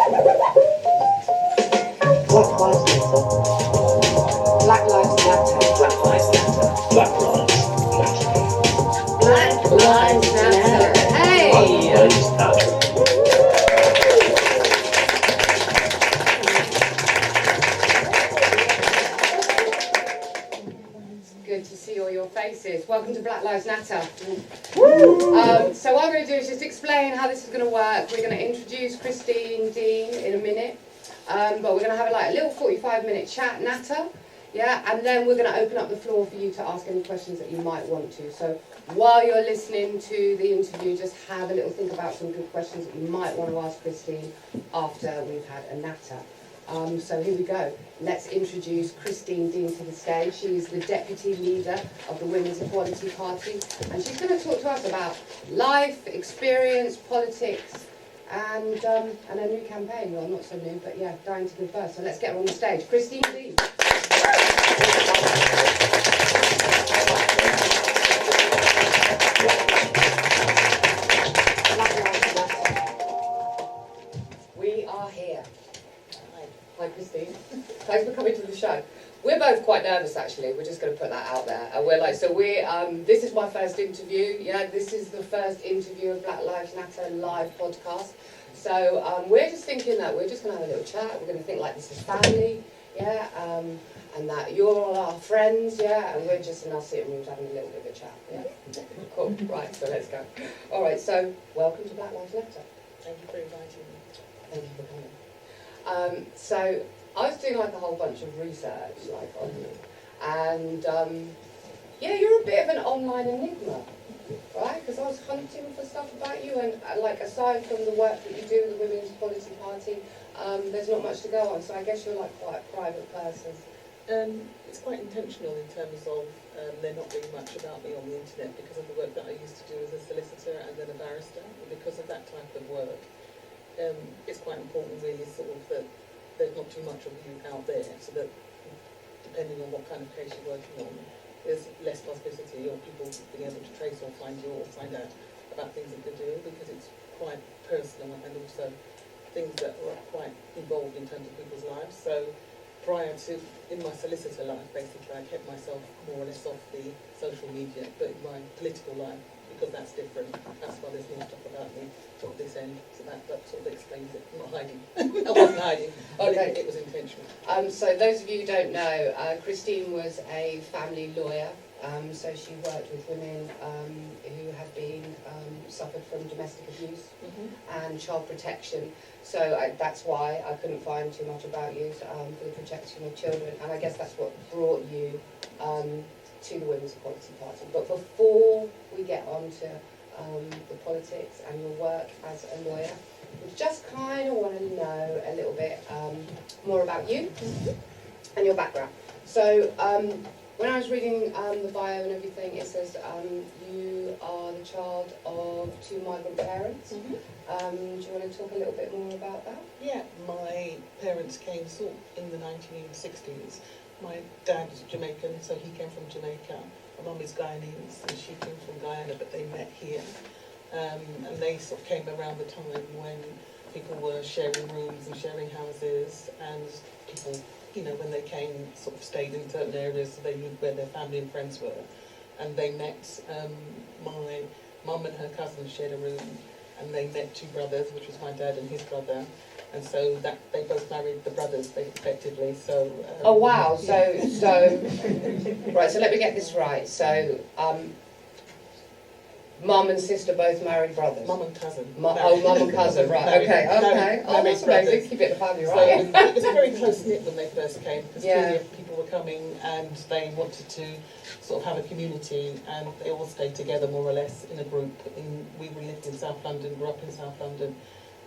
Black Lives Matter. Black Lives Matter. Black Lives Matter. Black Lives Matter. Hey! Black Lives Matter. Good to see all your faces. Welcome to Black Lives Natter. So what I'm going to do is just explain how this is going to work. We're going to introduce Christine Dean in a minute, but we're going to have a little 45-minute chat, Natter, yeah, and then we're going to open up the floor for you to ask any questions that you might want to. So while you're listening to the interview, just have a little think about some good questions that you might want to ask Christine after we've had a Natter. So here we go. Let's introduce Christine Dean to the stage. She is the Deputy Leader of the Women's Equality Party, and she's going to talk to us about life, experience, politics, and a new campaign. Well, not so new, but yeah, dying to give birth. So let's get her on the stage. Christine Dean. We are here. Hi Christine. Thanks for coming to the show. We're both quite nervous actually, we're just going to put that out there. This is my first interview, yeah, this is the first interview of Black Lives Natter live podcast. So we're just thinking that we're just going to have a little chat, we're going to think like this is family, yeah, and that you're all our friends, yeah, and we're just in our sitting rooms having a little bit of a chat, yeah. Cool, right, so let's go. Alright, so welcome to Black Lives Natter. Thank you for inviting me. Thank you for coming. So I was doing like a whole bunch of research like on you, and yeah, you're a bit of an online enigma, right? Because I was hunting for stuff about you, and like aside from the work that you do with the Women's Equality Party, there's not much to go on. So I guess you're like quite a private person. It's quite intentional in terms of there not being much about me on the internet because of the work that I used to do as a solicitor and then a barrister. And because of that type of work, it's quite important really sort of that there's not too much of you out there, so that depending on what kind of case you're working on, there's less publicity or people being able to trace or find you or find out about things that you're doing, because it's quite personal and also things that are quite involved in terms of people's lives. So prior to, in my solicitor life basically, I kept myself more or less off the social media, but in my political life, because that's different, that's why there's more stuff about me sort of this end, so that sort of explains it. I'm not hiding. I wasn't hiding, but Okay. it was intentional. So those of you who don't know, Christine was a family lawyer, so she worked with women who have been suffered from domestic abuse and child protection. So that's why I couldn't find too much about you for the protection of children, and I guess that's what brought you to the Women's Equality Party. But before we get on to the politics and your work as a lawyer, we just kind of want to know a little bit more about you and your background. So when I was reading the bio and everything, it says you are the child of 2 migrant parents. Do you want to talk a little bit more about that? Yeah, my parents came sort of in the 1960s. My dad is Jamaican, so he came from Jamaica. My mum is Guyanese, and she came from Guyana, but they met here. And they sort of came around the time when people were sharing rooms and sharing houses, and people, you know, when they came, sort of stayed in certain areas, so they knew where their family and friends were. And they met, my mum and her cousin shared a room, and they met 2 brothers, which was my dad and his brother. And so that they both married the brothers, effectively. So. Oh wow! So right. So let me get this right. So, mum and sister both married brothers. Mum and cousin. Mum and cousin. Right. Okay. Okay. Oh, that's amazing. Keep it the family, right? So it was very close knit when they first came, because Yeah. people were coming and they wanted to sort of have a community, and they all stayed together more or less in a group. We lived in South London, grew up in South London.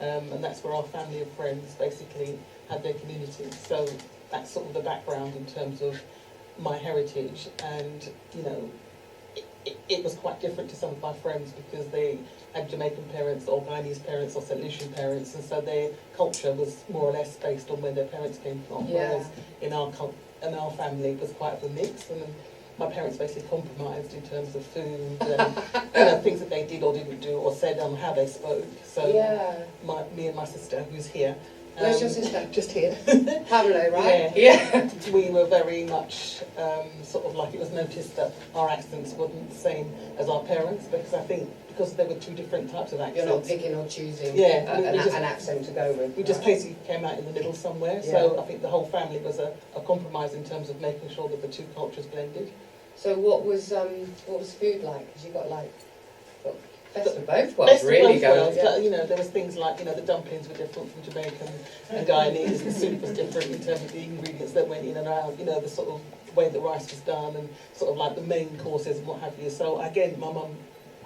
And that's where our family and friends basically had their community. So that's sort of the background in terms of my heritage. And, you know, it was quite different to some of my friends because they had Jamaican parents or Guyanese parents or St. Lucian parents, and so their culture was more or less based on where their parents came from. Yeah. Whereas in our family it was quite of a mix. And my parents basically compromised in terms of food and things that they did or didn't do or said on how they spoke. So Yeah. me and my sister, who's here, Where's your sister? Just here. Pamela, right? Yeah. We were very much sort of like, it was noticed that our accents weren't the same as our parents, because I think because there were two different types of accents. You're not picking or choosing an accent to go with. We just basically came out in the middle somewhere, so I think the whole family was a compromise in terms of making sure that the two cultures blended. So what was food like? Because you got like best of both worlds, really. But, you know, there was things like, you know, the dumplings were different from Jamaican and Guyanese. The soup was different in terms of the ingredients that went in and out. You know, the sort of way the rice was done and sort of like the main courses and what have you. So again, my mum,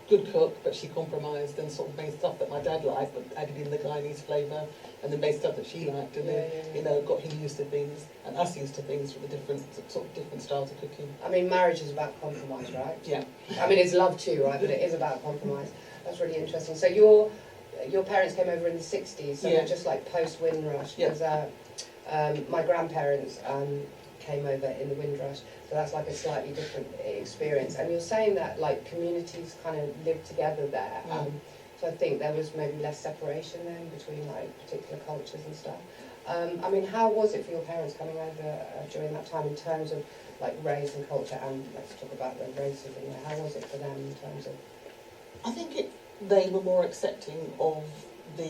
good cook, but she compromised and sort of made stuff that my dad liked, but added in the Guyanese flavour, and then made stuff that she liked, and then you know, got him used to things and us used to things for the different styles of cooking. I mean, marriage is about compromise, right? Yeah. I mean, it's love too, right? But it is about compromise. That's really interesting. So your parents came over in the 60s, so they're just like post-Windrush. Because my grandparents came over in the Windrush, so that's like a slightly different experience. And you're saying that like communities kind of lived together there. So I think there was maybe less separation then between like particular cultures and stuff. I mean, how was it for your parents coming over during that time in terms of like race and culture? And let's talk about the racism. How was it for them in terms of? I think they were more accepting of the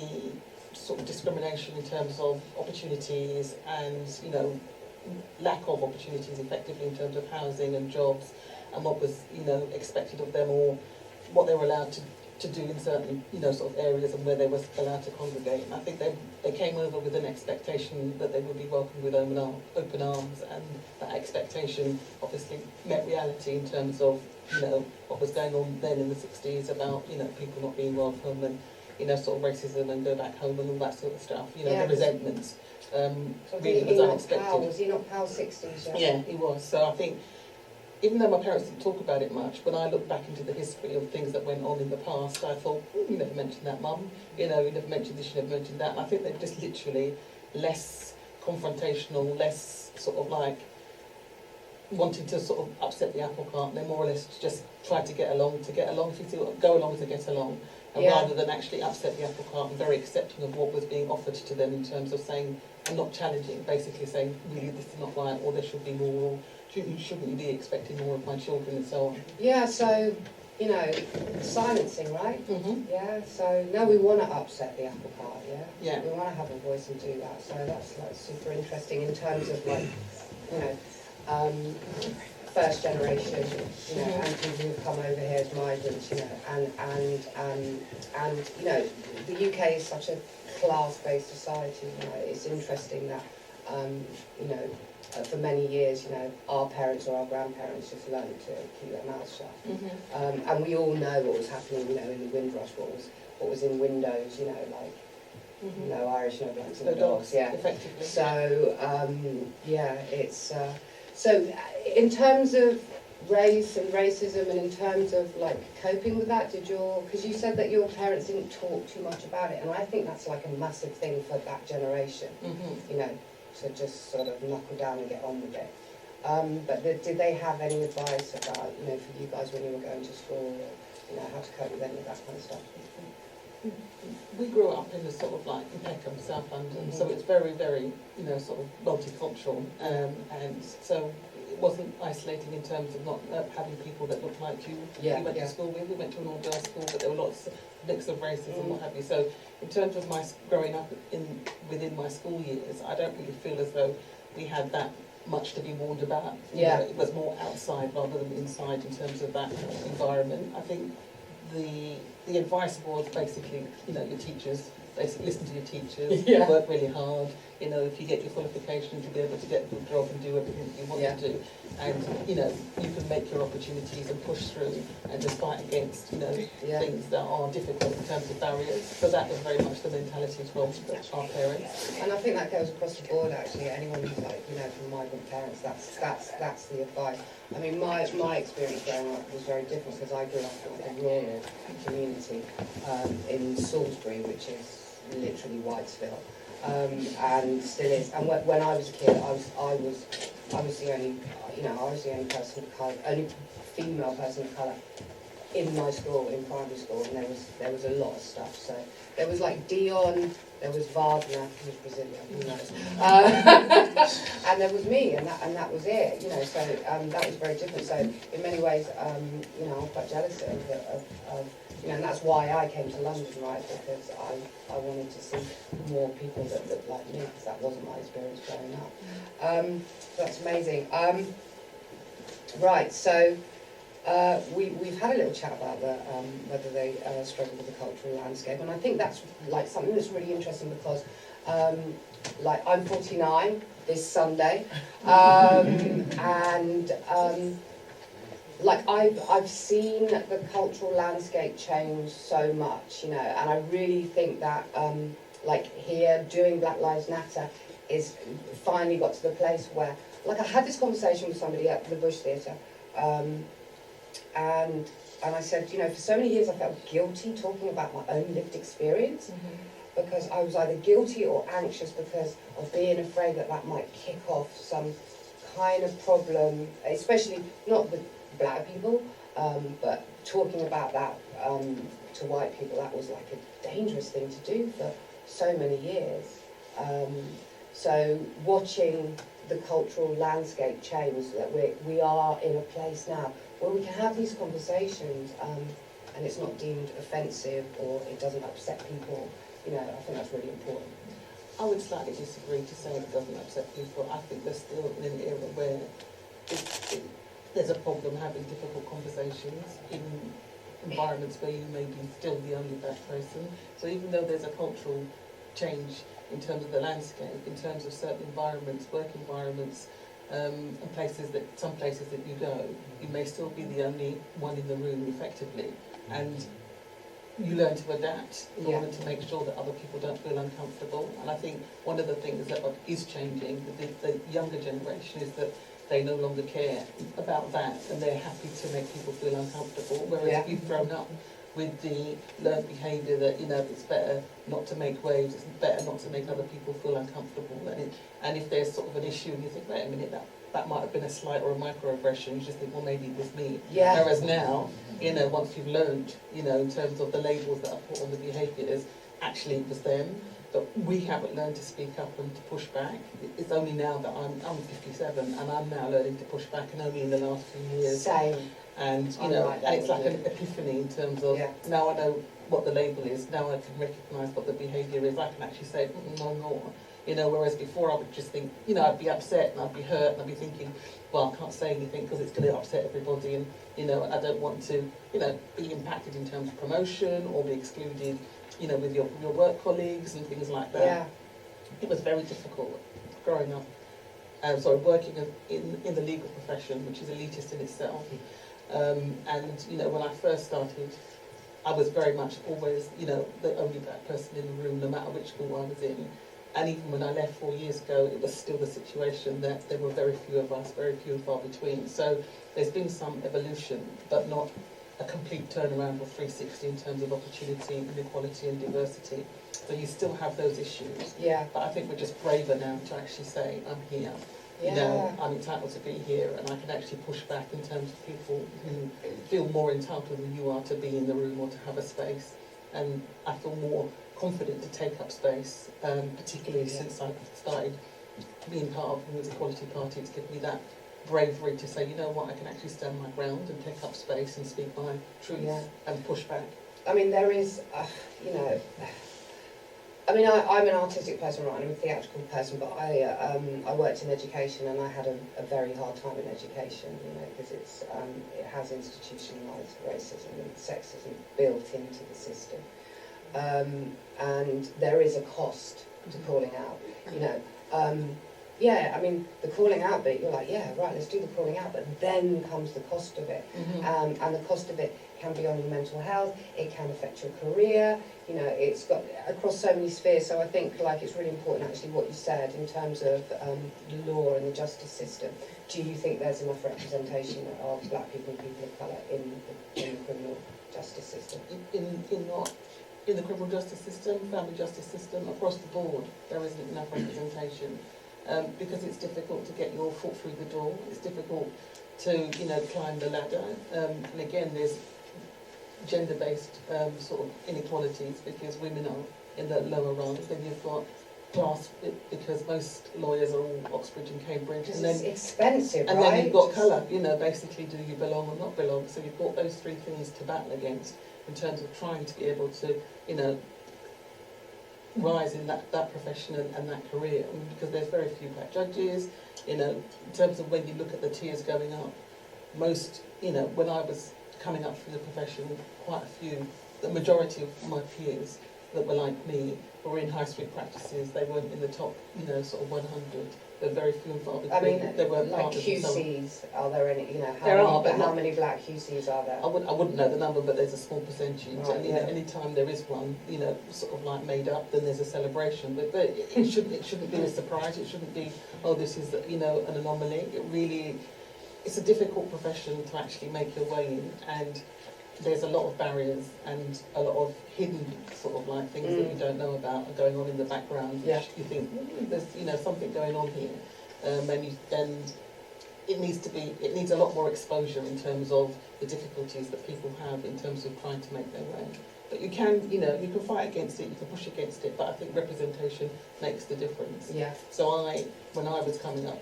sort of discrimination in terms of opportunities and, you know, lack of opportunities effectively in terms of housing and jobs and what was, you know, expected of them or what they were allowed to do in certain, you know, sort of areas and where they were allowed to congregate. And I think they came over with an expectation that they would be welcomed with open arms, and that expectation obviously met reality in terms of, you know, what was going on then in the 60s about, you know, people not being welcome and, you know, sort of racism and go back home and all that sort of stuff, you know, the resentments. Really was unexpected. Was he not PAL 60s? Yeah, he was. So I think, even though my parents didn't talk about it much, when I look back into the history of things that went on in the past, I thought, you never mentioned that, Mum. You know, you never mentioned this, you never mentioned that. And I think they're just literally less confrontational, less sort of like wanting to sort of upset the apple cart. They more or less just try to get along. If you see what, go along to get along. And rather than actually upset the apple cart, and very accepting of what was being offered to them in terms of saying, and not challenging, basically saying, really, this is not right, or there should be more, or shouldn't you be expecting more of my children, and so on. Yeah, so, you know, silencing, right? Yeah, so now we want to upset the apple cart, yeah? We want to have a voice and do that, so that's like super interesting in terms of like, you know, first generation, you know, and people who've come over here as migrants, you know, and you know, the UK is such a class-based society. You know, it's interesting that, you know, for many years, you know, our parents or our grandparents just learned to keep their mouths shut, and we all know what was happening, you know, in the Windrush, what was in windows, you know, like. No Irish, no blacks, no dogs. Yeah, effectively. So yeah, it's. So in terms of race and racism and in terms of like coping with that, because you said that your parents didn't talk too much about it, and I think that's like a massive thing for that generation, you know, to just sort of knuckle down and get on with it. But did they have any advice about, you know, for you guys when you were going to school, or, you know, how to cope with any of that kind of stuff? We grew up in the sort of like in Peckham, South London, so it's very, very, you know, sort of multicultural, and so it wasn't isolating in terms of not having people that looked like you. We went to school with. We went to an all-girls school, but there were lots of mix of races and what have you. So in terms of my growing up within my school years, I don't really feel as though we had that much to be warned about. You know, it was more outside rather than inside in terms of that environment. I think the advice was basically, you know, your teachers, basically listen to your teachers, work really hard, you know, if you get your qualifications, you'll be able to get a good job and do everything you want to do. And, you know, you can make your opportunities and push through and just fight against, you know, things that are difficult in terms of barriers. So that was very much the mentality as well of our parents. And I think that goes across the board actually. Anyone who's like, you know, from migrant parents, that's the advice. I mean, my experience growing up was very different because I grew up in like a rural community in Salisbury, which is literally Whitesville, and still is. And when I was a kid, I was the only, you know, I was the only person of colour, only female person of colour in my school, in primary school, and there was a lot of stuff. So there was like Dion, there was Wagner, who was Brazilian, who knows, and there was me, and that was it, you know. So that was very different. So in many ways, you know, I'm quite jealous of you know, and that's why I came to London, right? Because I wanted to see more people that looked like me, because that wasn't my experience growing up. So that's amazing. Right, so we've had a little chat about whether they struggle with the cultural landscape, and I think that's like something that's really interesting because, like, I'm 49 this Sunday, and like I've seen the cultural landscape change so much, you know, and I really think that like here doing Black Lives Natter is finally got to the place where, like, I had this conversation with somebody at the Bush Theatre, and I said, you know, for so many years I felt guilty talking about my own lived experience, because I was either guilty or anxious because of being afraid that that might kick off some kind of problem, especially not with black people, but talking about that to white people, that was like a dangerous thing to do for so many years. So watching the cultural landscape change, that we are in a place now where we can have these conversations, and it's not deemed offensive or it doesn't upset people. You know, I think that's really important. I would slightly disagree to say it doesn't upset people. I think they're still in an era where there's a problem having difficult conversations in environments where you may be still the only black person. So even though there's a cultural change in terms of the landscape, in terms of certain environments, work environments, and some places that you go, you may still be the only one in the room effectively. And you learn to adapt in order to make sure that other people don't feel uncomfortable. And I think one of the things that is changing with the younger generation is that they no longer care about that, and they're happy to make people feel uncomfortable. Whereas we've grown up with the learned behaviour that, you know, it's better not to make waves, it's better not to make other people feel uncomfortable. And if there's sort of an issue and you think, wait a minute, that might have been a slight or a microaggression, you just think, well, maybe it was me. Yeah. Whereas now, you know, once you've learned, you know, in terms of the labels that are put on the behaviours, actually it was them. But we haven't learned to speak up and to push back. It's only now that I'm 57 and I'm now learning to push back, and only in the last few years. Same. And you know, and it's like an epiphany in terms of now I know what the label is, now I can recognise what the behaviour is, I can actually say, no. You know, whereas before I would just think, you know, I'd be upset and I'd be hurt and I'd be thinking, well, I can't say anything because it's going to upset everybody, and, you know, I don't want to, you know, be impacted in terms of promotion or be excluded, you know, with your work colleagues and things like that. Yeah. It was very difficult growing up, working in the legal profession, which is elitist in itself. And, you know, when I first started, I was very much always, you know, the only black person in the room, no matter which school I was in. And even when I left 4 years ago, it was still the situation that there were very few of us, very few and far between. So there's been some evolution, but not a complete turnaround of 360 in terms of opportunity, inequality and diversity. So you still have those issues. Yeah. But I think we're just braver now to actually say, I'm here. You know, I'm entitled to be here, and I can actually push back in terms of people who feel more entitled than you are to be in the room or to have a space. And I feel more confident to take up space, particularly since I've started being part of the Women's Equality Party. It's given me that bravery to say, you know what, I can actually stand my ground and take up space and speak my truth and push back. I mean, there is, you know, I mean, I'm an artistic person, right? I'm a theatrical person, but I worked in education, and I had a very hard time in education, you know, because it has institutionalised racism and sexism built into the system, and there is a cost to calling out, you know. I mean, the calling out bit, you're like, yeah, right, let's do the calling out, but then comes the cost of it, and the cost of it can be on your mental health, it can affect your career, you know, it's got across so many spheres. So I think, like, it's really important actually what you said in terms of the law and the justice system. Do you think there's enough representation of black people and people of colour in the criminal justice system? In the criminal justice system, family justice system, across the board, there isn't enough representation. Because it's difficult to get your foot through the door. It's difficult to, you know, climb the ladder. And again, there's gender-based sort of inequalities because women are in the lower rungs. Then you've got class because most lawyers are all Oxbridge and Cambridge. Because And then it's expensive, and right? then you've got colour, basically do you belong or not belong? So you've got those three things to battle against in terms of trying to be able to, rise in that profession and that career. Because there's very few black judges, in terms of when you look at the tiers going up, most, when I was coming up through the profession, quite a few, the majority of my peers that were like me were in high street practices. They weren't in the top, sort of 100. They're very few and far between. I mean, they weren't like partners and so on. QCs, are there any, how many black QCs are there? I wouldn't know the number, but there's a small percentage. Right, And yeah. any time there is one, sort of like made up, then there's a celebration. But it shouldn't be a surprise. It shouldn't be, oh, this is an anomaly. It's a difficult profession to actually make your way in, and there's a lot of barriers and a lot of hidden sort of like things that you don't know about are going on in the background. Yeah. Which you think there's something going on here, and it needs a lot more exposure in terms of the difficulties that people have in terms of trying to make their way. But you can fight against it, you can push against it, but I think representation makes the difference. Yeah. So when I was coming up,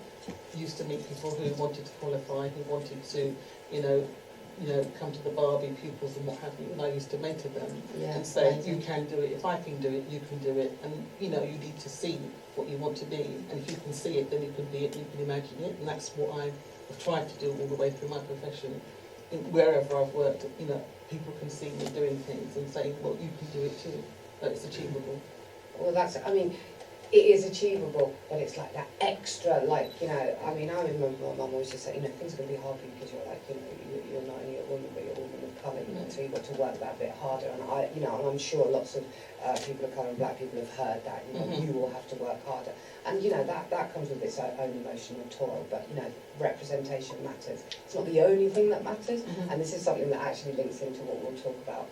used to meet people who wanted to qualify, who wanted to, come to the bar, be pupils and what have you, and I used to mentor them and say, you can do it, if I can do it, you can do it, and you need to see what you want to be, and if you can see it, then you can be it, you can imagine it, and that's what I have tried to do all the way through my profession. Wherever I've worked, people can see me doing things and saying, well, you can do it too, but it's achievable. Well, it is achievable, but it's like that extra, I remember my mum always just said, things are going to be hard for you because you're you're not only a woman, but you're a woman of colour, so you've got to work that bit harder. And and I'm sure lots of people of colour and black people have heard that, you will have to work harder. And, that comes with its own emotional toil, but, representation matters. It's not the only thing that matters, and this is something that actually links into what we'll talk about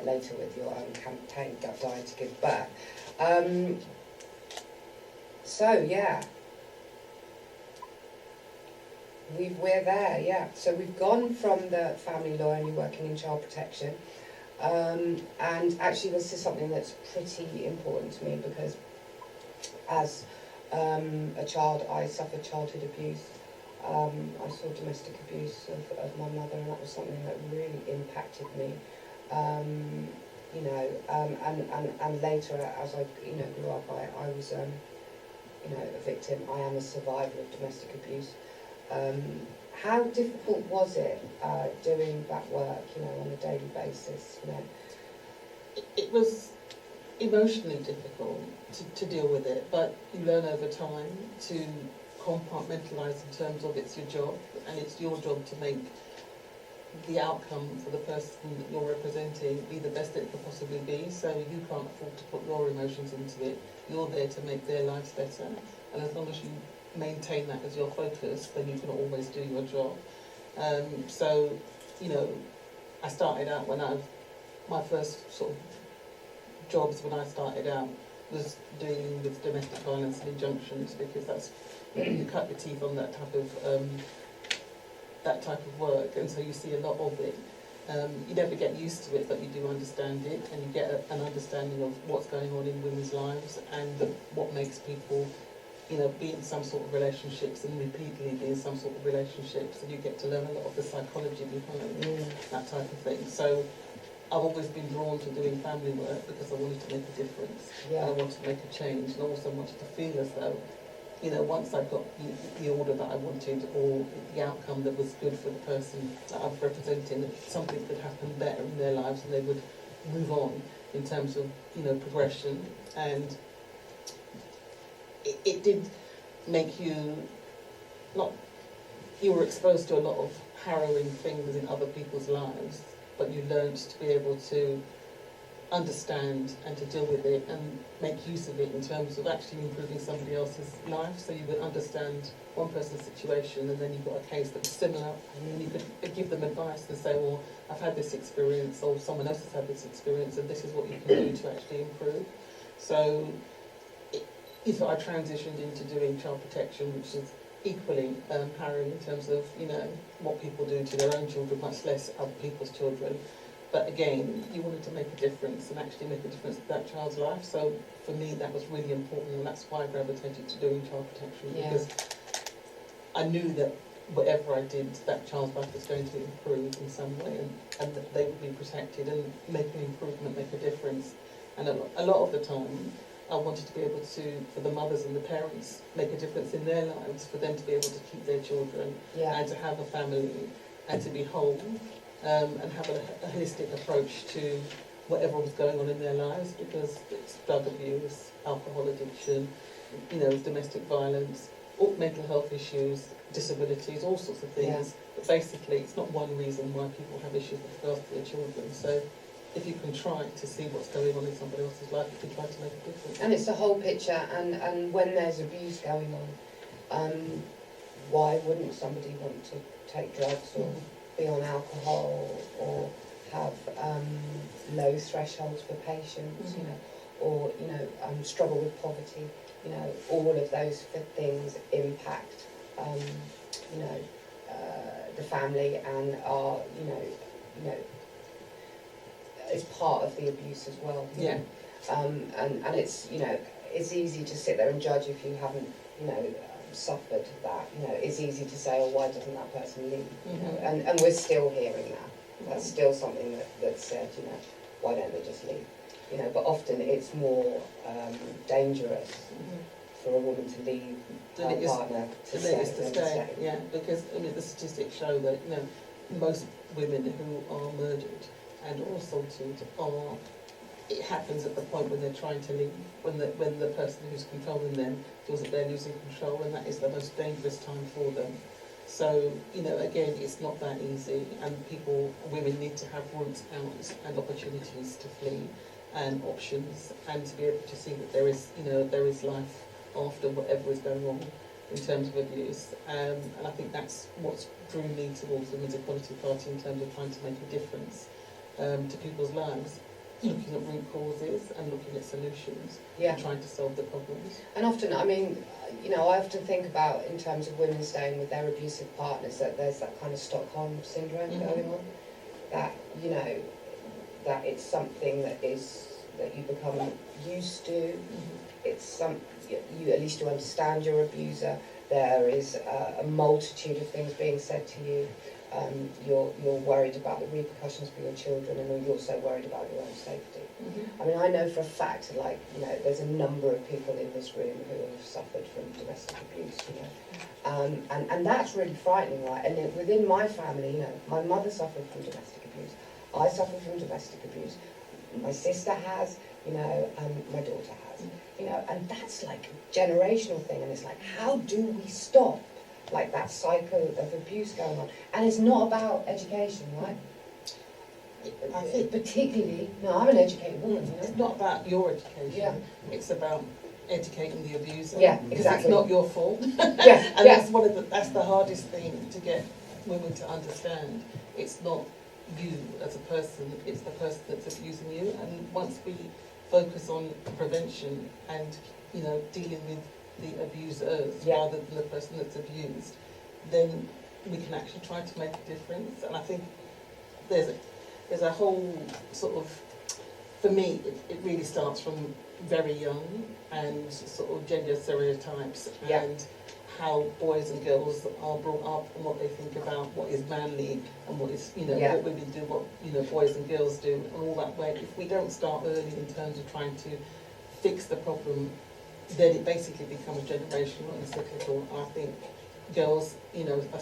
later with your own campaign, Dying to Give Back. So, yeah. We're there, yeah. So we've gone from the family law and you're working in child protection. And actually this is something that's pretty important to me because as a child, I suffered childhood abuse. I saw domestic abuse of my mother, and that was something that really impacted me. And later as I grew up, I was a victim. I am a survivor of domestic abuse. How difficult was it doing that work, on a daily basis? It was emotionally difficult to deal with it, but you learn over time to compartmentalise in terms of it's your job, and it's your job to make the outcome for the person that you're representing be the best it could possibly be. So you can't afford to put your emotions into it. You're there to make their lives better, and as long as you maintain that as your focus, then you can always do your job. I started out my first sort of jobs when I started out was dealing with domestic violence and injunctions, because that's you cut your teeth on that type of work, and so you see a lot of it. You never get used to it, but you do understand it, and you get an understanding of what's going on in women's lives and what makes people be in some sort of relationships and repeatedly be in some sort of relationships, and you get to learn a lot of the psychology behind that type of thing. So I've always been drawn to doing family work because I wanted to make a difference. Yeah. I wanted to make a change, and I also wanted to feel as though, once I got the order that I wanted, or the outcome that was good for the person that I'm representing, that something could happen better in their lives and they would move on in terms of, progression. And it did make you you were exposed to a lot of harrowing things in other people's lives, but you learned to be able to understand and to deal with it and make use of it in terms of actually improving somebody else's life. So you would understand one person's situation, and then you've got a case that was similar, and then you could give them advice and say, well, I've had this experience, or someone else has had this experience, and this is what you can do to actually improve. So I transitioned into doing child protection, which is equally harrowing in terms of what people do to their own children, much less other people's children. But again, you wanted to make a difference and actually make a difference to that child's life. So for me, that was really important, and that's why I gravitated to doing child protection, because I knew that whatever I did, that child's life was going to improve in some way, and that they would be protected and make an improvement, make a difference. And a lot of the time, I wanted to be able to, for the mothers and the parents, make a difference in their lives, for them to be able to keep their children and to have a family and to be whole, and have a holistic approach to whatever was going on in their lives, because it's drug abuse, alcohol addiction, domestic violence, all mental health issues, disabilities, all sorts of things. But basically, it's not one reason why people have issues with regards to their children. So if you can try to see what's going on in somebody else's life, you can try to make a difference. And it's the whole picture, and when there's abuse going on, why wouldn't somebody want to take drugs or be on alcohol or have low thresholds for patients, or struggle with poverty? All of those things impact the family and are is part of the abuse as well. And it's it's easy to sit there and judge if you haven't suffered that. It's easy to say, oh, why doesn't that person leave? And we're still hearing that. That's still something that's said. Why don't they just leave? But often it's more dangerous for a woman to leave her partner to stay. Yeah, because the statistics show that most women who are murdered and or assaulted it happens at the point when they're trying to leave, when the person who's controlling them feels that they're losing control, and that is the most dangerous time for them. So, again, it's not that easy, and women need to have routes out and opportunities to flee and options, and to be able to see that there is life after whatever is going on in terms of abuse. And I think that's what's drew me towards the Women's Equality Party in terms of trying to make a difference to people's lives, looking at root causes and looking at solutions and trying to solve the problems. And often, I often think about, in terms of women staying with their abusive partners, that there's that kind of Stockholm syndrome going on, that that it's something that you become used to. It's you at least you understand your abuser. There is a multitude of things being said to you. You're worried about the repercussions for your children, and you're also worried about your own safety. I know for a fact, there's a number of people in this room who have suffered from domestic abuse, and that's really frightening, right? And within my family, my mother suffered from domestic abuse. I suffered from domestic abuse. My sister has, and my daughter has, and that's like a generational thing. And it's like, how do we stop that cycle of abuse going on? And it's not about education, right? I think particularly, I'm an educated woman. It's not about your education. It's about educating the abuser. Yeah, exactly. It's not your fault. Yeah, and that's the hardest thing to get women to understand. It's not you as a person, it's the person that's abusing you. And once we focus on prevention and dealing with the abusers rather than the person that's abused, then we can actually try to make a difference. And I think there's a whole sort of, for me, it really starts from very young, and sort of gender stereotypes and how boys and girls are brought up and what they think about what is manly and what is, what women do, what, boys and girls do, and all that way. If we don't start early in terms of trying to fix the problem, then it basically becomes generational and cyclical. And I think girls, are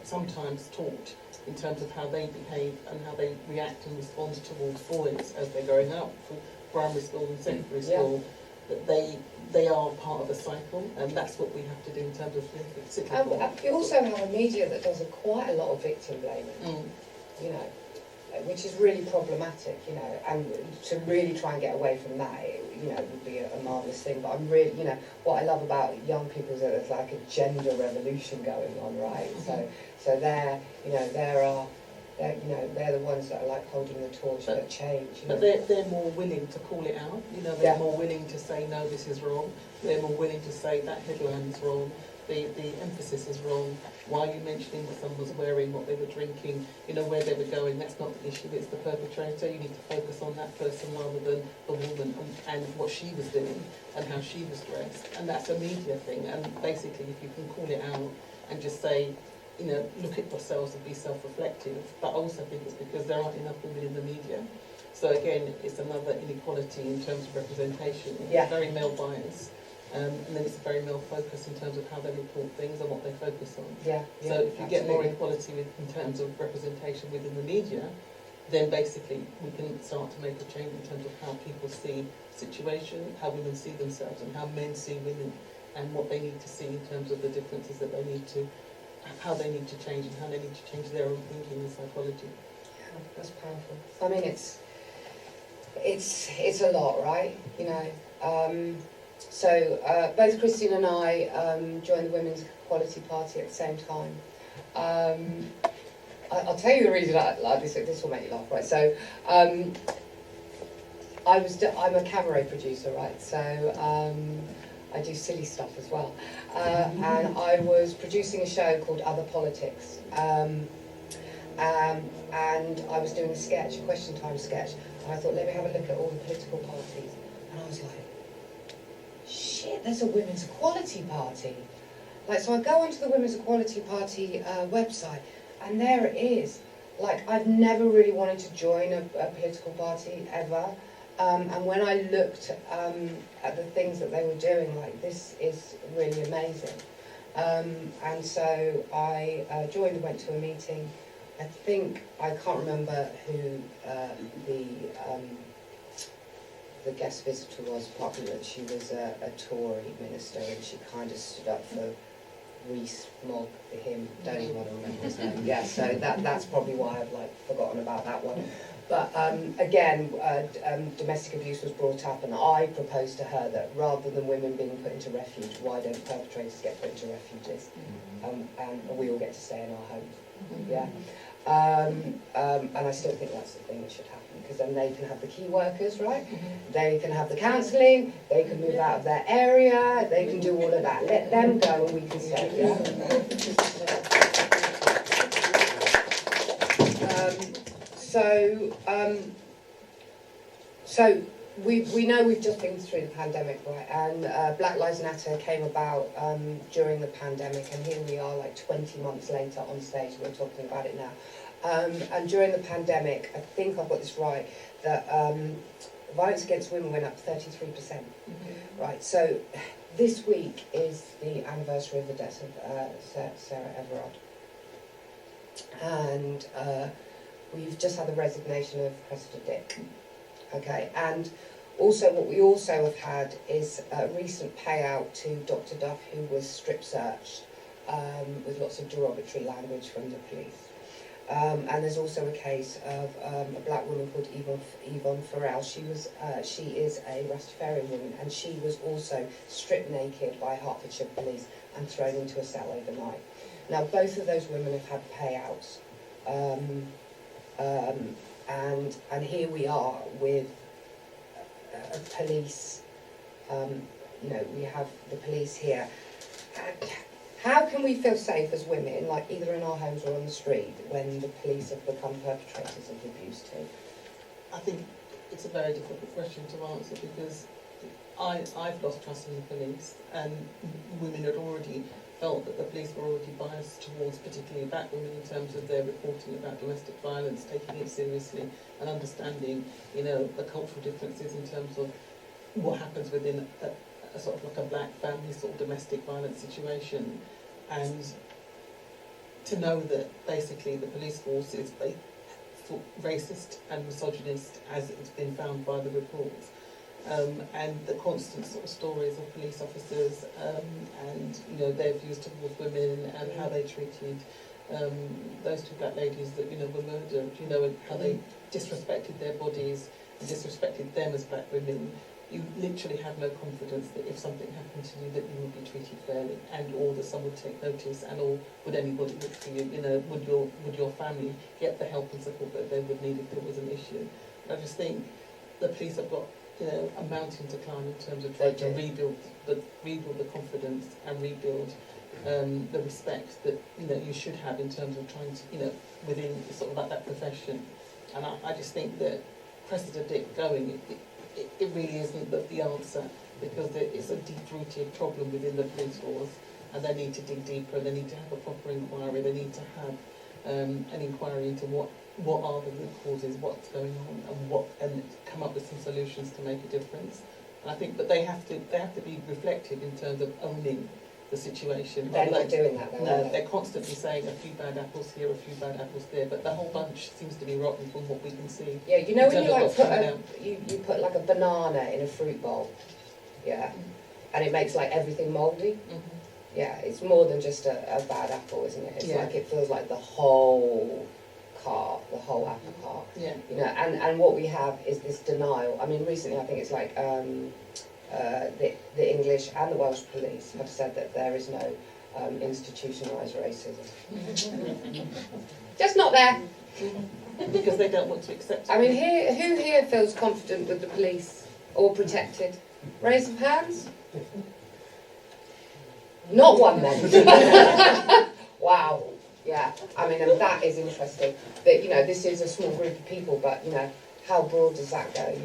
sometimes taught in terms of how they behave and how they react and respond towards boys as they're growing up, from primary school and secondary school, that they are part of a cycle, and that's what we have to do in terms of cyclical. You also have a media that does quite a lot of victim blaming, which is really problematic, and to really try and get away from that, would be a marvellous thing. But I'm really, what I love about young people is that there's like a gender revolution going on, right? So they're the ones that are like holding the torch for change. But they're more willing to call it out. They're more willing to say, no, this is wrong. They're more willing to say that headline is wrong. the emphasis is wrong. Why are you mentioning what someone was wearing, what they were drinking, where they were going? That's not the issue, it's the perpetrator. You need to focus on that person rather than the woman and what she was doing and how she was dressed. And that's a media thing. And basically, if you can call it out and just say, look at yourselves and be self-reflective. But I also think it's because there aren't enough women in the media. So again, it's another inequality in terms of representation. It's very male bias. And then it's a very male focus in terms of how they report things and what they focus on. So if you get more equality in terms of representation within the media, then basically we can start to make a change in terms of how people see the situation, how women see themselves, and how men see women, and what they need to see in terms of the differences that they need to, how they need to change, and how they need to change their own thinking and psychology. Yeah, that's powerful. I mean, it's a lot, right? So both Christine and I joined the Women's Equality Party at the same time. I'll tell you the reason this will make you laugh, right? So I'm a cabaret producer, right? So I do silly stuff as well. And I was producing a show called Other Politics. And I was doing a sketch, a question time sketch. And I thought, let me have a look at all the political parties. And I was like, shit, there's a Women's Equality Party. So I go onto the Women's Equality Party website, and there it is. I've never really wanted to join a political party ever. And when I looked at the things that they were doing, this is really amazing. And so I joined and went to a meeting. I can't remember who the guest visitor was, apart from that she was a Tory minister, and she kind of stood up for Rees-Mogg, him, don't even want to remember his name. Yeah, so that's probably why I've forgotten about that one. But again, domestic abuse was brought up, and I proposed to her that rather than women being put into refuge, why don't perpetrators get put into refuges, and we all get to stay in our homes. Yeah. And I still think that's the thing that should happen, because then they can have the key workers, right? They can have the counselling, they can move out of their area, they can do all of that. Let them go and we can stay. Yeah? So we know we've just been through the pandemic, right? And Black Lives Natter came about during the pandemic, and here we are 20 months later on stage, we're talking about it now. And during the pandemic, I think I've got this right, that violence against women went up 33%. Right, so this week is the anniversary of the death of Sarah Everard. And we've just had the resignation of Cressida Dick. Okay, and also what we also have had is a recent payout to Dr. Duff, who was strip searched with lots of derogatory language from the police. And there's also a case of a black woman called Yvonne Farrell. She is a Rastafarian woman, and she was also stripped naked by Hertfordshire police and thrown into a cell overnight. Now both of those women have had payouts. And here we are with police, we have the police here. How can we feel safe as women, either in our homes or on the street, when the police have become perpetrators of abuse too? I think it's a very difficult question to answer, because I've lost trust in the police, and women had already felt that the police were already biased towards particularly black women in terms of their reporting about domestic violence, taking it seriously and understanding, the cultural differences in terms of what happens within a sort of a black family sort of domestic violence situation. And to know that basically the police force is racist and misogynist, as it's been found by the reports. And the constant sort of stories of police officers and their views towards women and how they treated those two black ladies that were murdered, and how they disrespected their bodies and disrespected them as black women. You literally have no confidence that if something happened to you that you would be treated fairly, and or that someone would take notice, and or would anybody look for you, would your family get the help and support that they would need if there was an issue. I just think the police have got a mountain to climb in terms of trying to rebuild the confidence and rebuild the respect that you should have in terms of trying to within sort of like that profession. And I just think that Cressida Dick going, it really isn't the answer, because it's a deep-rooted problem within the police force, and they need to dig deeper, they need to have a proper inquiry, they need to have an inquiry into what are the root causes, what's going on, and come up with some solutions to make a difference. And I think, but they have to be reflective in terms of owning the situation. They're not doing that, though. No, they're constantly saying a few bad apples here, a few bad apples there, but the whole bunch seems to be rotten from what we can see. Yeah, you know when you like put you put like a banana in a fruit bowl, yeah, and it makes like everything mouldy. Mm-hmm. Yeah, it's more than just a bad apple, isn't it? It's Yeah. like it feels like the whole cart, the whole apple cart. Yeah. And what we have is this denial. I mean, recently I think it's like the English and the Welsh police have said that there is no institutionalised racism. Just not there. Because they don't want to accept it. I mean, who here feels confident with the police or protected? Raise of hands. Not one then. Wow. Yeah. I mean, and that is interesting. That this is a small group of people, but how broad does that go?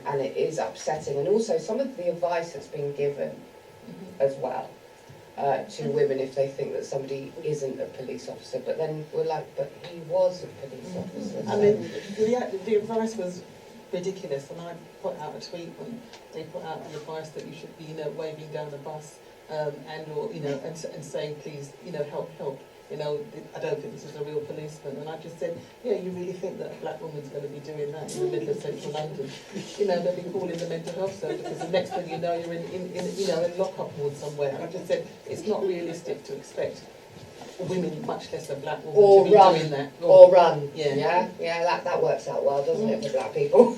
And it is upsetting, and also some of the advice that's been given as well to women if they think that somebody isn't a police officer. But then we're like, but he was a police officer. I mean, the advice was ridiculous, and I put out a tweet when they put out the advice that you should be, waving down the bus and saying, please, help. I don't think this is a real policeman. And I just said, yeah, you really think that a black woman's going to be doing that in the middle of central London? They'll be calling the mental health service, because the next thing you know, you're in lockup ward somewhere. I just said, it's not realistic to expect women, much less a black woman, to be doing that. Or run. Yeah. Yeah, that works out well, doesn't it, for black people?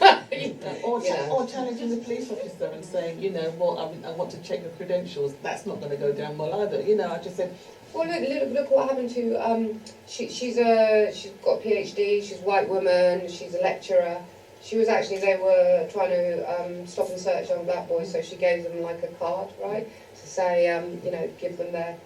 Or challenging the police officer and saying, well, I want to check your credentials. That's not going to go down well either. I just said, well, look what happened to she's got a PhD. She's a white woman. She's a lecturer. They were trying to stop and search on black boys, so she gave them like a card, right, to say give them their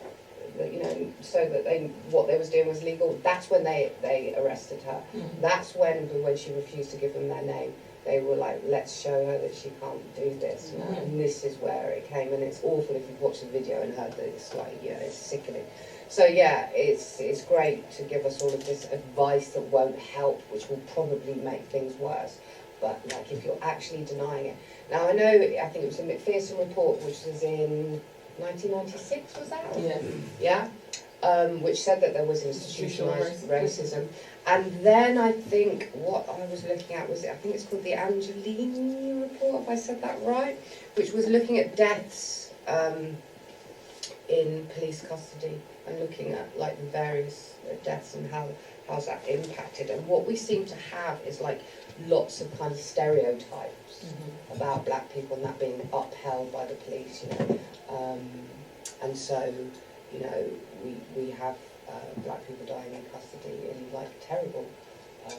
so that what they was doing was legal. That's when they arrested her. Mm-hmm. That's when she refused to give them their name. They were like, let's show her that she can't do this, and this is where it came. And it's awful if you've watched the video and heard that it's like, it's sickening. So yeah, it's great to give us all of this advice that won't help, which will probably make things worse. But like, if you're actually denying it. Now I think it was a McPherson report, which was in 1996, was that? yeah. Yeah. Which said that there was institutionalised racism. And then I think what I was looking at I think it's called the Angelini report, if I said that right, which was looking at deaths in police custody and looking at like the various deaths and how's that impacted. And what we seem to have is like lots of kind of stereotypes about black people, and that being upheld by the police, and so we have black people dying in custody in like terrible, I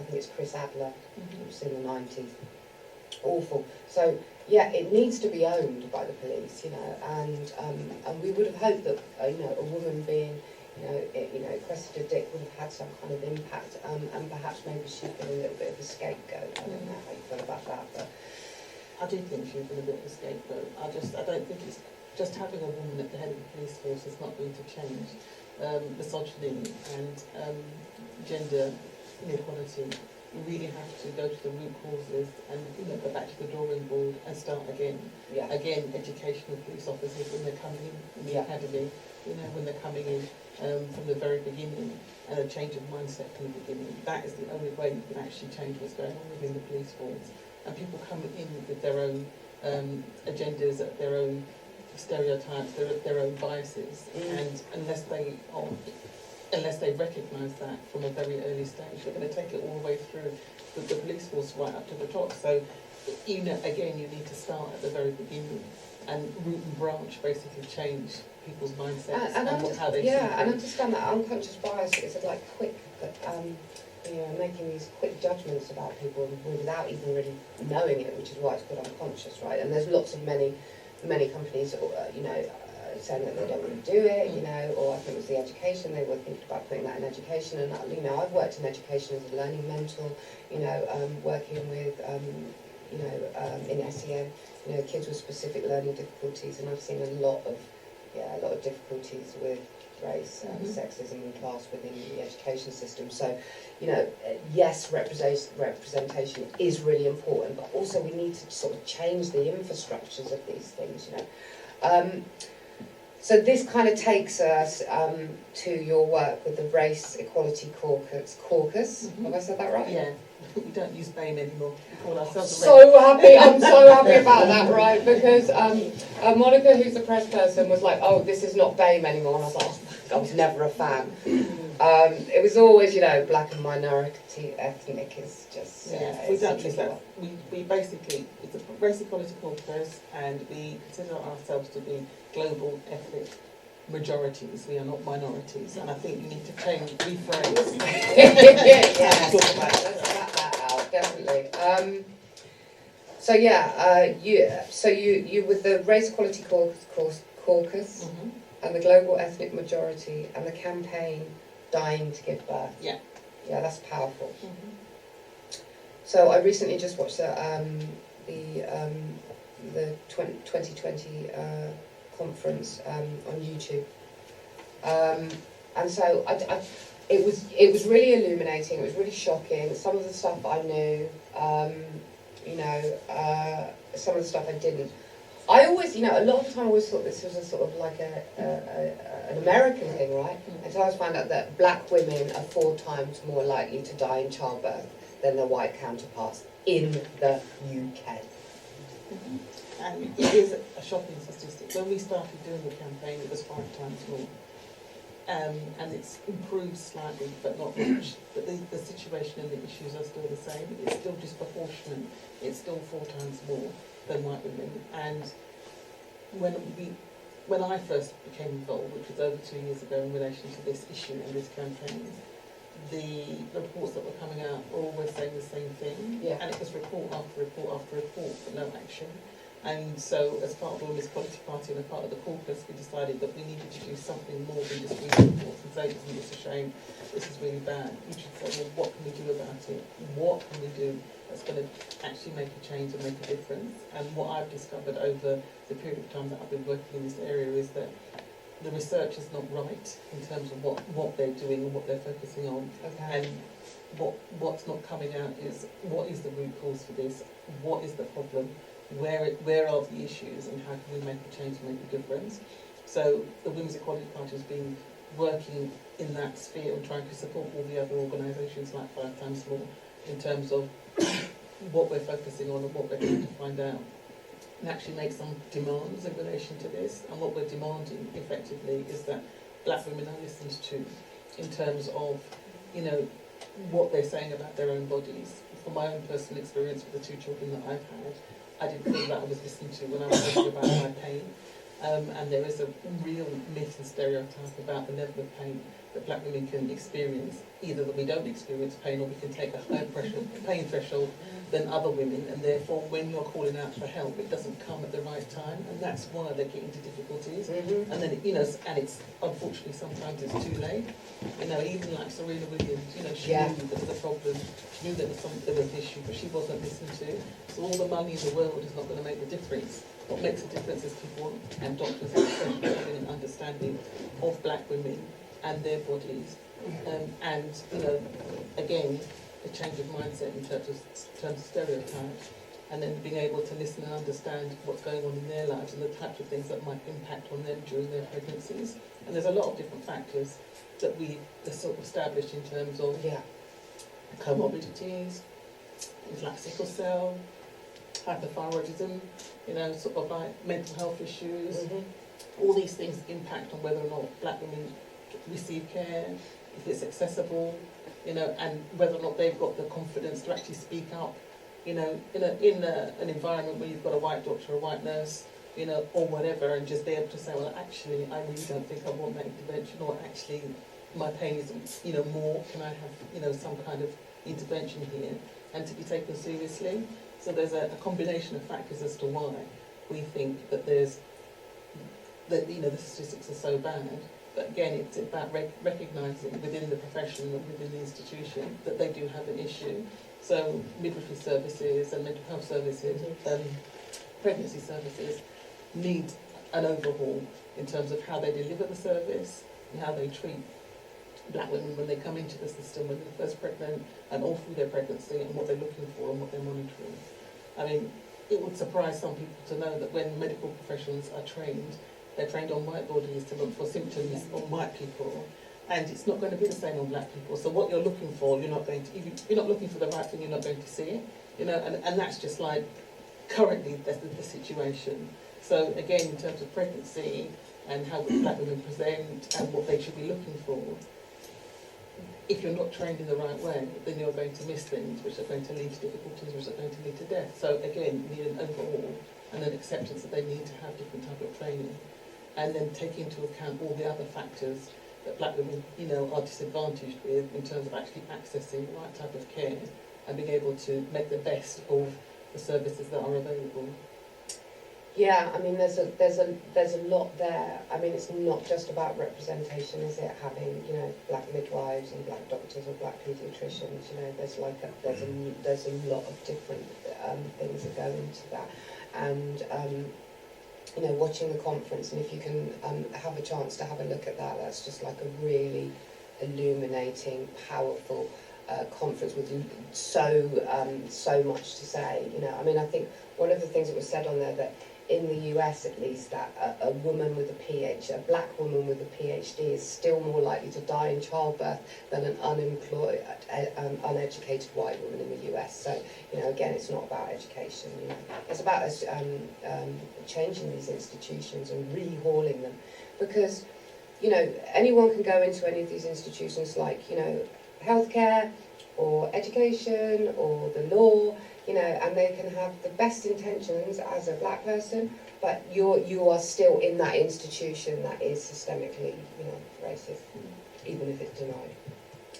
think it's Chris Adler, it was in the 90s, awful. So yeah, it needs to be owned by the police, and we would have hoped that a woman being Cressida Dick would have had some kind of impact, and perhaps maybe she's been a little bit of a scapegoat. I don't know how you feel about that, but I do think she's been a bit of a scapegoat. I don't think it's just having a woman at the head of the police force is not going to change misogyny and gender inequality. You really have to go to the root causes and go back to the drawing board and start again. yeah. Again, educational police officers when they're coming in the academy, when they're coming in from the very beginning, and a change of mindset from the beginning. That is the only way you can actually change what's going on within the police force. And people come in with their own agendas, their own stereotypes, their own biases, and unless they recognise that from a very early stage, they're going to take it all the way through the police force right up to the top. So, again, you need to start at the very beginning and root and branch, basically change people's mindsets and how they see and things. understand that unconscious bias is like quick, but making these quick judgments about people without even really knowing it, which is why it's called unconscious, right? And there's lots of many companies, saying that they don't want to do it, or I think it was the education, they were thinking about putting that in education, and I've worked in education as a learning mentor, working with, in SEN, kids with specific learning difficulties, and I've seen a lot of difficulties with race and sexism in class within the education system. So, yes, representation is really important, but also we need to sort of change the infrastructures of these things, So this kind of takes us to your work with the Race Equality Caucus. Have I said that right? Yeah. We don't use BAME anymore. We call ourselves I'm so happy about that, right? Because Monica, who's the press person, was like, "Oh, this is not BAME anymore," and I was like, I was never a fan. It was always, black and minority ethnic is just. We don't use that. We basically, it's a Race Equality Caucus, and we consider ourselves to be global ethnic majorities. We are not minorities, and I think you need to rephrase. Let's talk about it. Let's cut that out, definitely. You with the Race Equality Caucus and the Global Ethnic Majority and the campaign Dying to Give Birth. Yeah, that's powerful. So I recently just watched the 2020 conference on YouTube, and so it was really illuminating. It was really shocking. Some of the stuff I knew, some of the stuff I didn't. I always, a lot of the time I always thought this was a sort of like an American thing, right? Until I found out that black women are 4 times more likely to die in childbirth than their white counterparts in the UK. And it is a shocking statistic. When we started doing the campaign, it was 5 times more. And it's improved slightly, but not much. But the situation and the issues are still the same. It's still disproportionate. It's still 4 times more than white women. And when I first became involved, which was over 2 years ago in relation to this issue and this campaign, the reports that were coming out were always saying the same thing. Yeah. And it was report after report after report, but no action. And so, as part of the Women's Equality Party and as part of the caucus, we decided that we needed to do something more than just read reports and say, isn't this a shame, this is really bad. We should say, well, what can we do about it? What can we do that's going to actually make a change and make a difference? And what I've discovered over the period of time that I've been working in this area is that the research is not right in terms of what they're doing and what they're focusing on. Okay. And what's not coming out is, what is the root cause for this? What is the problem? Where are the issues, and how can we make a change and make a difference? So the Women's Equality Party has been working in that sphere and trying to support all the other organisations like 5 times more in terms of what we're focusing on and what we're trying to find out, and actually make some demands in relation to this. And what we're demanding effectively is that black women are listened to in terms of, what they're saying about their own bodies. From my own personal experience with the 2 children that I've had, I didn't feel that I was listened to when I was talking about my pain. And there is a real myth and stereotype about the level of pain that black women can experience. Either that we don't experience pain, or we can take a higher pain threshold than other women, and therefore when you're calling out for help, it doesn't come at the right time, and that's why they get into difficulties. And then, and it's unfortunately sometimes it's too late. Even like Serena Williams, she knew there was a problem, she knew there was an issue, but she wasn't listened to. So all the money in the world is not going to make the difference. What makes a difference is people and doctors and professionals having an understanding of black women and their bodies, and again, a change of mindset in terms of stereotypes, and then being able to listen and understand what's going on in their lives and the types of things that might impact on them during their pregnancies. And there's a lot of different factors that we sort of established in terms of comorbidities, things like sickle cell, hypothyroidism, sort of like mental health issues. All these things impact on whether or not black women receive care, if it's accessible, and whether or not they've got the confidence to actually speak up, in an environment where you've got a white doctor, a white nurse, or whatever, and just be able to say, well, actually, I really don't think I want that intervention, or actually, my pain is, more, can I have, some kind of intervention here, and to be taken seriously. So there's a combination of factors as to why we think that the statistics are so bad. But again, it's about recognising within the profession and within the institution that they do have an issue. So midwifery services and mental health services, pregnancy services need an overhaul in terms of how they deliver the service and how they treat black women when they come into the system when they're first pregnant and all through their pregnancy, and what they're looking for and what they're monitoring. I mean, it would surprise some people to know that when medical professionals are trained, they're trained on white bodies to look for symptoms on white people, and it's not going to be the same on black people. So what you're looking for, you're not looking for the right thing, you're not going to see it, and that's just like currently the situation. So again, in terms of pregnancy and how black women present and what they should be looking for, if you're not trained in the right way, then you're going to miss things which are going to lead to difficulties, which are going to lead to death. So again, you need an overhaul and an acceptance that they need to have different type of training, and then take into account all the other factors that black women, are disadvantaged with in terms of actually accessing the right type of care and being able to make the best of the services that are available. Yeah, I mean, there's a lot there. I mean, it's not just about representation, is it? Having black midwives and black doctors or black paediatricians. There's a lot of different things that go into that, and watching the conference, and if you can have a chance to have a look at that, that's just like a really illuminating, powerful conference with so much to say. I mean, I think one of the things that was said on there, that in the US at least, that a woman with a black woman with a PhD is still more likely to die in childbirth than an unemployed, uneducated white woman in the US. So, again, it's not about education. It's about us changing these institutions and rehauling them, because, anyone can go into any of these institutions, like, healthcare or education or the law, and they can have the best intentions as a black person, but you are still in that institution that is systemically, racist, even if it's denied.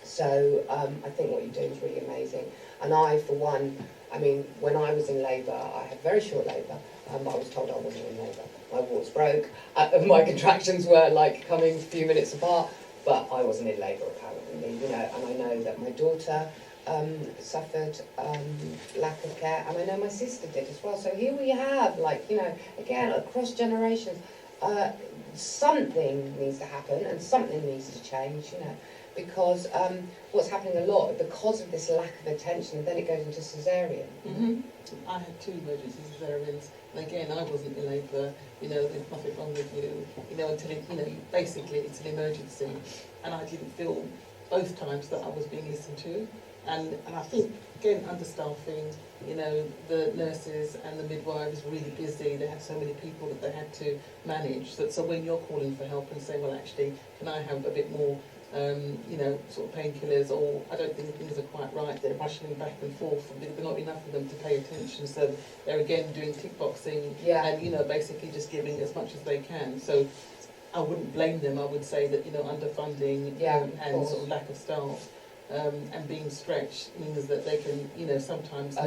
So I think what you're doing is really amazing. And I, for one, I mean, when I was in labour, I had very short labour, but I was told I wasn't in labour. My warts broke, my contractions were like coming a few minutes apart, but I wasn't in labour apparently, and I know that my daughter suffered lack of care, and I know my sister did as well. So here we have, again, across generations, something needs to happen and something needs to change, because what's happening a lot, because of this lack of attention, then it goes into caesarean. Mm-hmm. I had 2 emergency caesareans, and again, I wasn't in labour, there's nothing wrong with you, until basically it's an emergency, and I didn't feel both times that I was being listened to. And I think, again, understaffing, the nurses and the midwives were really busy. They had so many people that they had to manage. So when you're calling for help and saying, well, actually, can I have a bit more, sort of painkillers, or I don't think things are quite right, they're rushing back and forth, and there's not enough of them to pay attention. So they're, again, doing tick boxing and, basically just giving as much as they can. So I wouldn't blame them. I would say that, underfunding and sort of lack of staff. And being stretched means that they can, sometimes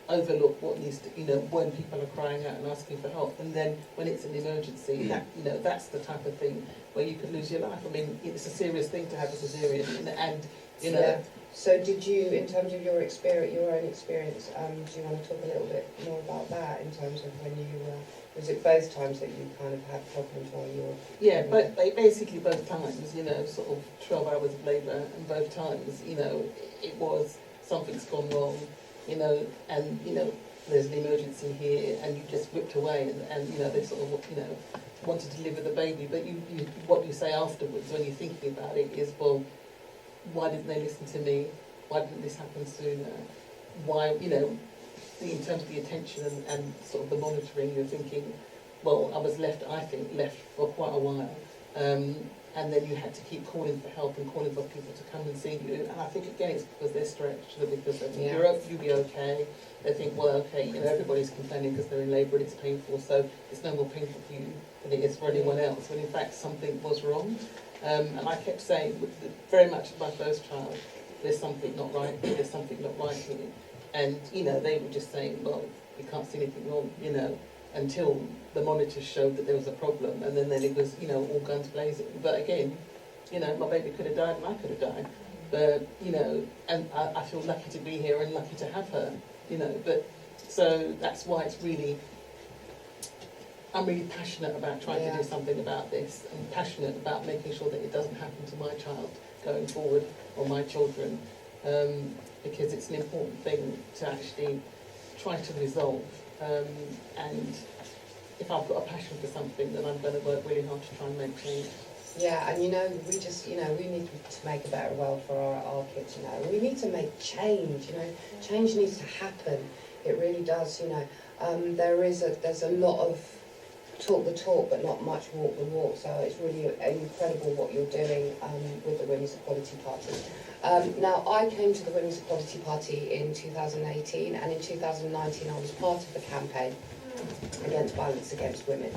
overlook what needs to, when people are crying out and asking for help. And then when it's an emergency, that's the type of thing where you could lose your life. I mean, it's a serious thing to have a cesarean, and So did you, in terms of your experience, your own experience, do you want to talk a little bit more about that in terms of when you was it both times that you kind of had problems while you were... Yeah, but basically both times, sort of 12 hours of labour, and both times, it was something's gone wrong, and, there's an emergency here, and you just whipped away, and they sort of, want to deliver the baby. But what you say afterwards when you're thinking about it is, well, why didn't they listen to me? Why didn't this happen sooner? Why, in terms of the attention and sort of the monitoring, you're thinking, well, I was left for quite a while. And then you had to keep calling for help and calling for people to come and see you. And I think, again, it's because they're stretched, because they think you'll be okay. They think, well, okay, everybody's complaining because they're in labour and it's painful, so it's no more painful for you than it is for anyone else, when in fact something was wrong. And I kept saying, very much with my first child, there's something not right here, there's something not right here. And, you know, they were just saying, well, we can't see anything wrong, you know, until the monitors showed that there was a problem, and then it was, you know, all guns blazing. But again, you know, my baby could have died and I could have died. But, you know, and I feel lucky to be here and lucky to have her, you know. But, so that's why it's really, I'm really passionate about trying to do something about this. I'm passionate about making sure that it doesn't happen to my child going forward, or my children, because it's an important thing to actually try to resolve. And if I've got a passion for something, then I'm going to work really hard to try and make change. Yeah, and you know, we just, you know, we need to make a better world for our kids, you know. We need to make change, you know. Change needs to happen. It really does, you know. There's a lot of talk the talk, but not much walk the walk. So it's really incredible what you're doing with the Women's Equality Party. Now, I came to the Women's Equality Party in 2018, and in 2019 I was part of the campaign against violence against women.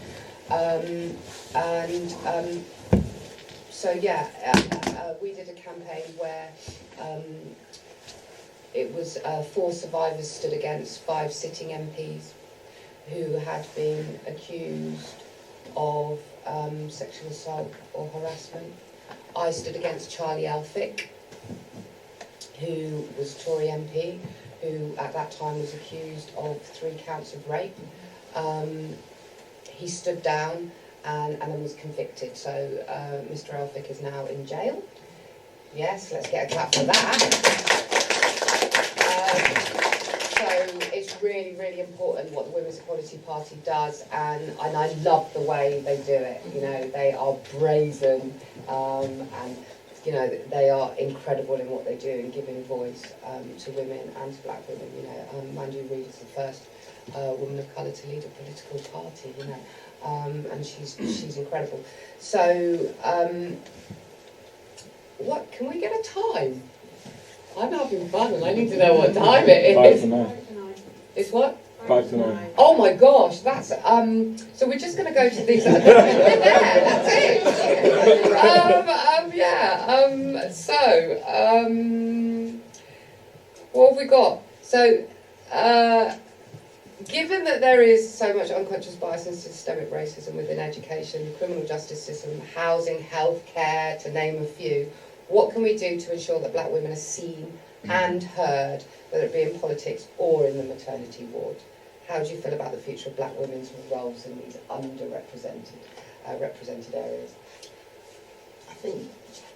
So yeah, we did a campaign where it was 4 survivors stood against 5 sitting MPs who had been accused of sexual assault or harassment. I stood against Charlie Elphick, who was a Tory MP, who at that time was accused of 3 counts of rape. He stood down and then was convicted. So Mr. Elphick is now in jail. Yes, let's get a clap for that. So it's really, really important what the Women's Equality Party does, and I love the way they do it. You know, they are brazen, and you know, they are incredible in what they do in giving voice to women and to black women. You know, Manju Reid is the first woman of colour to lead a political party. You know, and she's incredible. So, what can we get a time? I'm having fun, and I need to know what time it is. 5 to 9. It's what? 5 to 9. Oh my gosh, that's so we're just going to go to these. That's it. What have we got? So, given that there is so much unconscious bias and systemic racism within education, the criminal justice system, housing, healthcare, to name a few, what can we do to ensure that black women are seen and heard, whether it be in politics or in the maternity ward? How do you feel about the future of black women's roles in these underrepresented represented areas? I think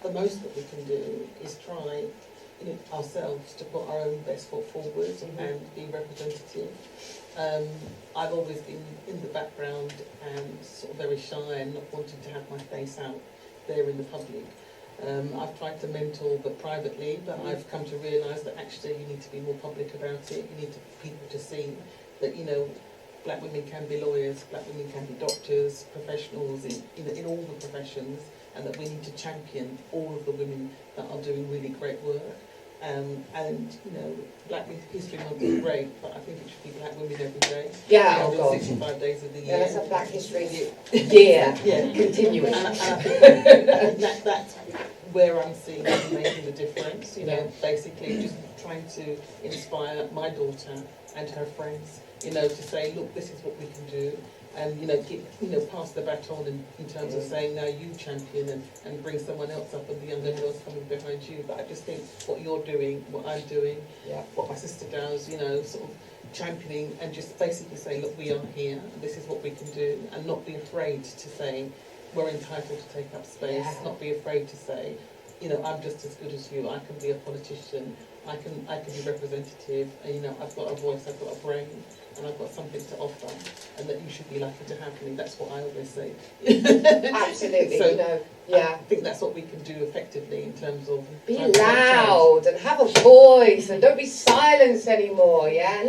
the most that we can do is try ourselves to put our own best foot forward and be representative. I've always been in the background and sort of very shy and not wanting to have my face out there in the public. I've tried to mentor, but privately, but I've come to realise that actually you need to be more public about it. You need people to see that, you know, black women can be lawyers, black women can be doctors, professionals in all the professions, and that we need to champion all of the women that are doing really great work. And you know, Black History Month is great, but I think it should be black women every day. Yeah, oh God. 65 days of the year. Yeah, let's have Black History Year. Yeah. Continuing. And I think that's where I'm seeing making the difference. You know, basically just trying to inspire my daughter and her friends. You know, to say, look, this is what we can do. And pass the baton in terms of saying, now you champion and bring someone else up, and the younger girls coming behind you. But I just think what you're doing, what I'm doing, what my sister does, you know, sort of championing and just basically say, look, we are here, this is what we can do, and not be afraid to say we're entitled to take up space, not be afraid to say, you know, I'm just as good as you, I can be a politician, I can be representative, and, you know, I've got a voice, I've got a brain, and I've got something to offer, and that you should be lucky to have me. That's what I always say. Absolutely, So, you know, I think that's what we can do effectively in terms of... Be loud and have a voice, and don't be silenced anymore, and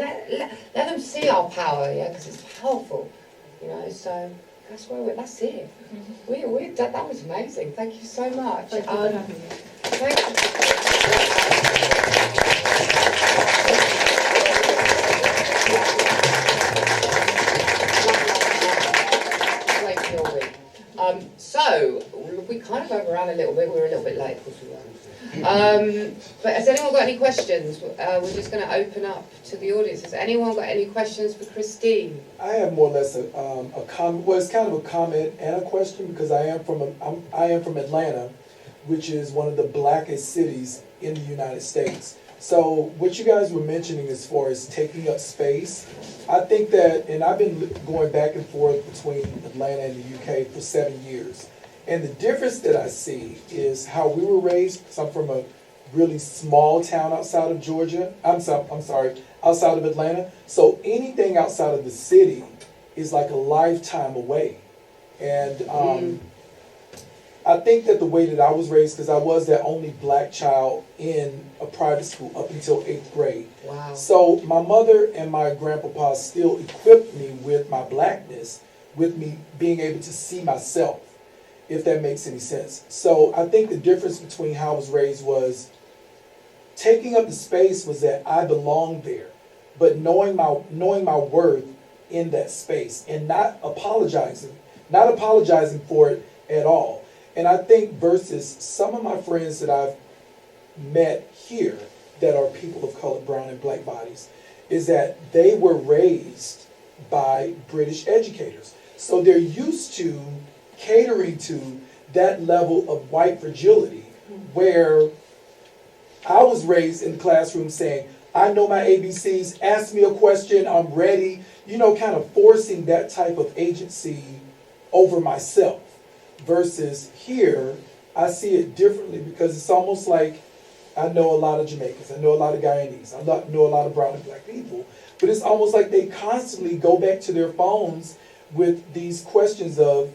let them see our power, because it's powerful, you know, so that's where that's it. That was amazing. Thank you so much. Thank you for having me. Thank you. So, we kind of overran a little bit. We were a little bit late, of course we weren't. But has anyone got any questions? We're just going to open up to the audience. Has anyone got any questions for Christine? I have more or less a comment. Well, it's kind of a comment and a question because I am from Atlanta, which is one of the blackest cities in the United States. So what you guys were mentioning as far as taking up space, I think that, and I've been going back and forth between Atlanta and the UK for 7 years. And the difference that I see is how we were raised. So I'm from a really small town outside of Georgia. Outside of Atlanta. So anything outside of the city is like a lifetime away. And I think that the way that I was raised, because I was the only black child in a private school up until 8th grade. Wow. So my mother and my grandpapa still equipped me with my blackness, with me being able to see myself, if that makes any sense. So I think the difference between how I was raised was taking up the space was that I belonged there, but knowing my worth in that space and not apologizing for it at all. And I think versus some of my friends that I've met here that are people of color, brown and black bodies, is that they were raised by British educators. So they're used to catering to that level of white fragility, where I was raised in the classroom saying, I know my ABCs, ask me a question, I'm ready, kind of forcing that type of agency over myself. Versus here, I see it differently because it's almost like I know a lot of Jamaicans, I know a lot of Guyanese, I know a lot of brown and black people, but it's almost like they constantly go back to their phones with these questions of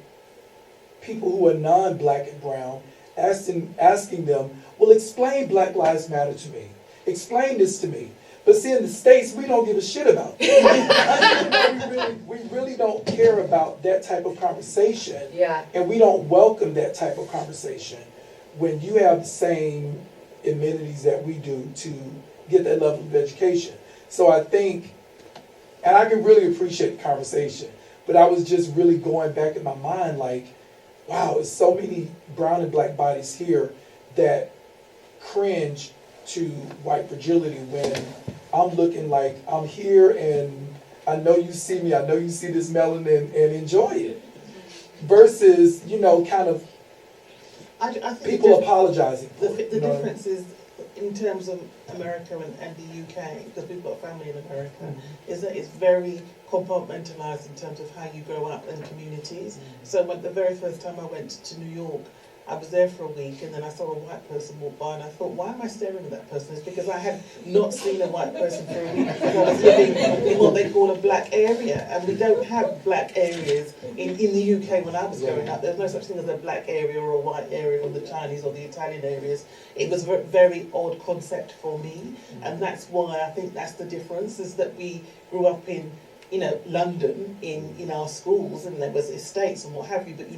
people who are non-black and brown, asking them, well, explain Black Lives Matter to me. Explain this to me. But see, in the States, we don't give a shit about it. we really don't care about that type of conversation. Yeah. And we don't welcome that type of conversation when you have the same amenities that we do to get that level of education. So I think, and I can really appreciate the conversation, but I was just really going back in my mind like, wow, there's so many brown and black bodies here that cringe to white fragility when I'm looking like I'm here and I know you see me, I know you see this melanin and enjoy it. Versus, kind of I think people apologizing for the it. difference is in terms of America and the UK, because we've got family in America, is that it's very compartmentalized in terms of how you grow up in communities. So when the very first time I went to New York, I was there for a week and then I saw a white person walk by and I thought, why am I staring at that person? It's because I had not seen a white person for a week because I was living in what they call a black area, and we don't have black areas in the UK. When I was growing up, there's no such thing as a black area or a white area or the Chinese or the Italian areas. It was a very odd concept for me, and that's why I think that's the difference, is that we grew up in London in our schools, and there was estates and what have you, but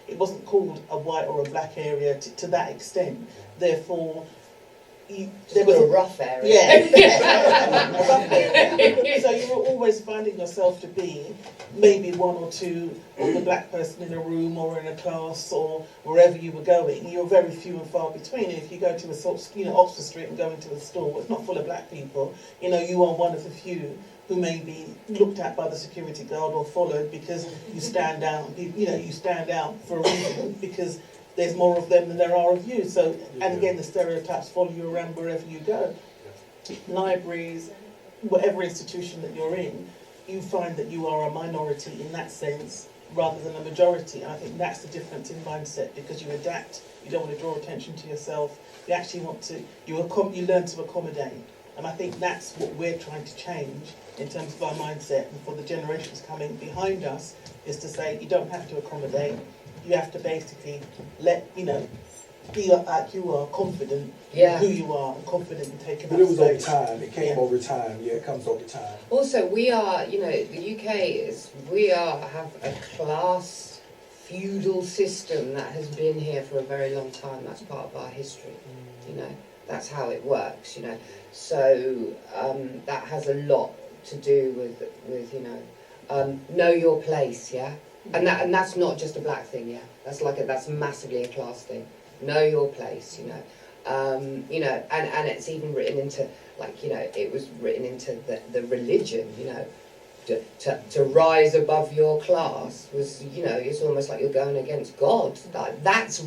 it wasn't called a white or a black area to that extent. Therefore, there was a rough area. Yeah, a rough area. So you were always finding yourself to be maybe one or two of the black person in a room or in a class or wherever you were going. You're very few and far between. And if you go to Oxford Street and go into a store, it's not full of black people. You are one of the few who may be looked at by the security guard or followed because you stand out. You stand out for a reason because there's more of them than there are of you. So, and again, the stereotypes follow you around wherever you go. Libraries, whatever institution that you're in, you find that you are a minority in that sense rather than a majority. And I think that's the difference in mindset, because you adapt. You don't want to draw attention to yourself. You actually want to. You learn to accommodate. And I think that's what we're trying to change in terms of our mindset, and for the generations coming behind us, is to say you don't have to accommodate. You have to basically be like you are, confident in who you are and confident in taking But that it was space. over time. It came over time. Yeah, it comes over time. Also, we are, the UK have a class feudal system that has been here for a very long time. That's part of our history, That's how it works, So that has a lot to do with know your place, yeah? And that's not just a black thing, yeah. That's massively a class thing. Know your place, you know. And it's even written into, like, you know, it was written into the religion, you know. To rise above your class was, you know, it's almost like you're going against God. That's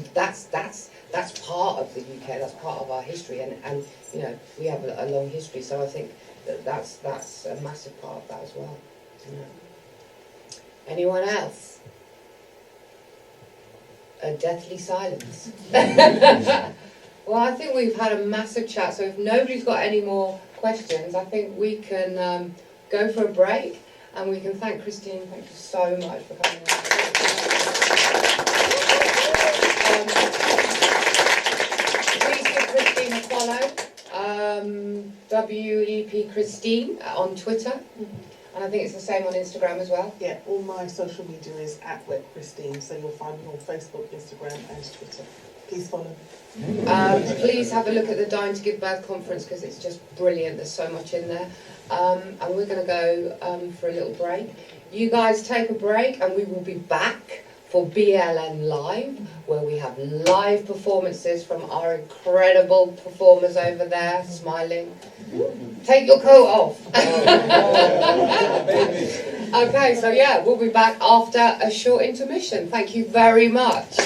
part of the UK. That's part of our history, and you know, we have a long history. So I think that's a massive part of that as well. You know. Anyone else? A deathly silence. Well, I think we've had a massive chat. So if nobody's got any more questions, I think we can go for a break. And we can thank Christine. Thank you so much for coming on. Please give Christine a follow. WEP Christine on Twitter. And I think it's the same on Instagram as well. Yeah, all my social media is @WetChristine, so you'll find me on Facebook, Instagram and Twitter. Please follow. Please have a look at the Dying to Give Birth conference because it's just brilliant. There's so much in there. And we're going to go for a little break. You guys take a break and we will be back for BLN-LIVE, where we have live performances from our incredible performers over there, smiling. Take your coat off. Okay, so yeah, we'll be back after a short intermission. Thank you very much.